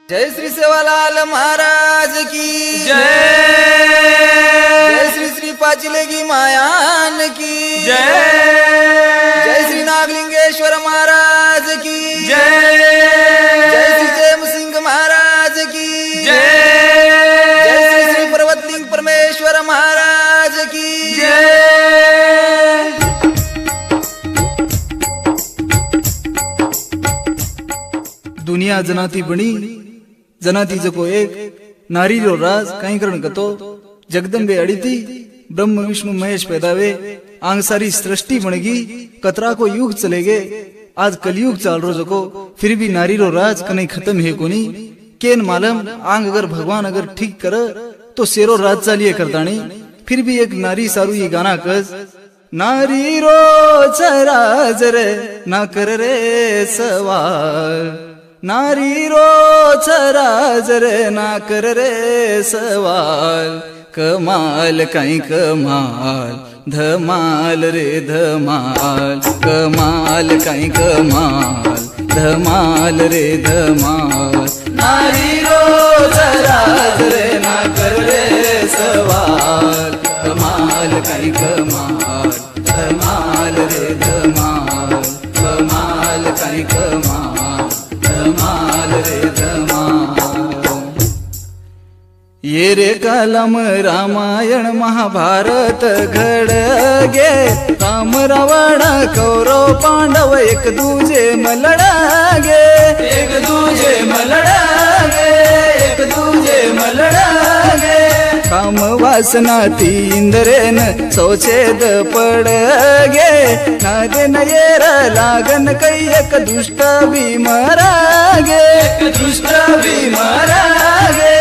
जय श्री सेवालाल महाराज की जय। जय श्री श्री पाचिलेगी मायान की जय। जय श्री नागलिंगेश्वर महाराज की जय। जय श्री जयम सिंह महाराज की जय। जय श्री श्री पर्वतलिंग परमेश्वर महाराज की जय। दुनिया जनाती बनी जनाती जको एक नारी रो राज कहीं करण कतो जगदम्बे अड़ीती ब्रह्म विष्णु महेश पैदावे आंग सारी सृष्टि बनेगी कतरा को युग चलेगे आज कलयुग चाल रो जको फिर भी नारी रो राज कहीं खत्म है कोनी केन मालूम आंग अगर भगवान अगर ठीक कर तो सेरो राज चालिए करतानी फिर भी एक नारी सारू ये गाना कस नारी रो चराज रे ना कर रे सवाल नारी रो चराज रे ना कर रे सवाल कमाल कहीं कमाल धमाल रे धमाल कमाल कहीं कमाल धमाल रे धमाल नारी रो चराज रे ना कर रे सवाल कमाल कहीं कमाल धमाल रे धमाल कमाल कहीं कमाल धमाल रे धमाल। ये रे कलम रामायण महाभारत घडगे राम रावण कौरव पांडव एक दूजे मलडगे एक दूजे मलडगे एक दूजे मलडगे काम वासना तींद्रेन सोचेद पडगे नादे नयेर लागन कई एक दुष्ट भी मरागे दुष्ट भी मरागे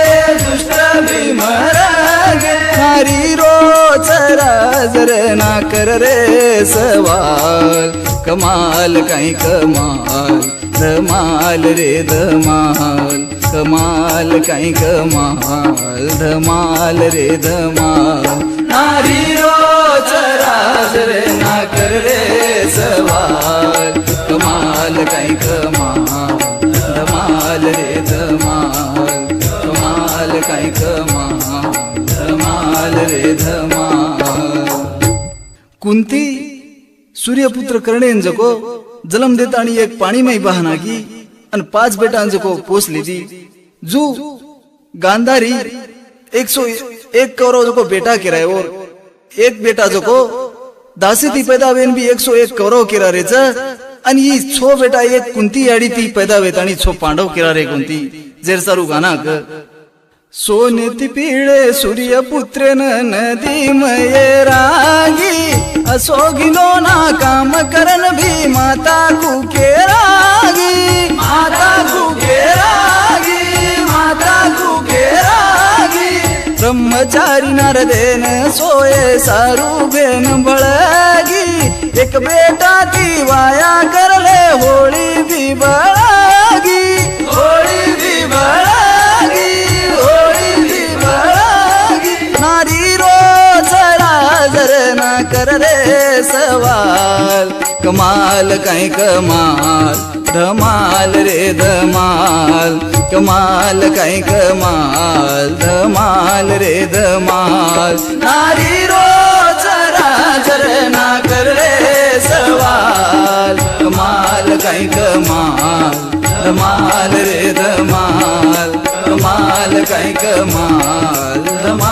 दुष्ट भी मरागे नारी रो चराज रे ना कर रे सवाल कमाल कहीं कमाल धमाल रे धमाल कमाल कहीं कमाल धमाल रे धमाल नारी रो चराज रे ना कर रे सवाल कमाल कहीं कमाल धमाल रे धमाल कमाल कहीं कमाल धमाल रे धमाल। कुंती सूर्यपुत्र कर्णेन जको जन्म देता आणि एक पाणीमय बहाना की आणि 5 बेटांचं को पोस लीधी जू गांधारी 101 कौरव को बेटा किराय और एक बेटा जो को दासी ती पैदा वेन भी 101 कौरव किरा रेच आणि ही 6 बेटा एक कुंती आडी ती पैदा वेत आणि 6 पांडव किरा रे कुंती जेर सारू गाना क सोनेती पिळे सूर्यपुत्रेन नदी मये रागी असोगिलो ना काम करन भी माता कुके रागी माता कुके रागी माता कुके रागी ब्रह्मचारी नरदेन सोये सारू बेन बळगी एक बेटा ती वाया करले होळी भी बळगी होळी भी बळगी नारी रो चराज रे ना कर रे सवाल कमाल कहीं कमाल धमाल रे धमाल कमाल कहीं कमाल धमाल रे धमाल नारी रो चराज रे ना कर रे सवाल कमाल कहीं कमाल धमाल रे धमाल कमाल कहीं कमाल धमाल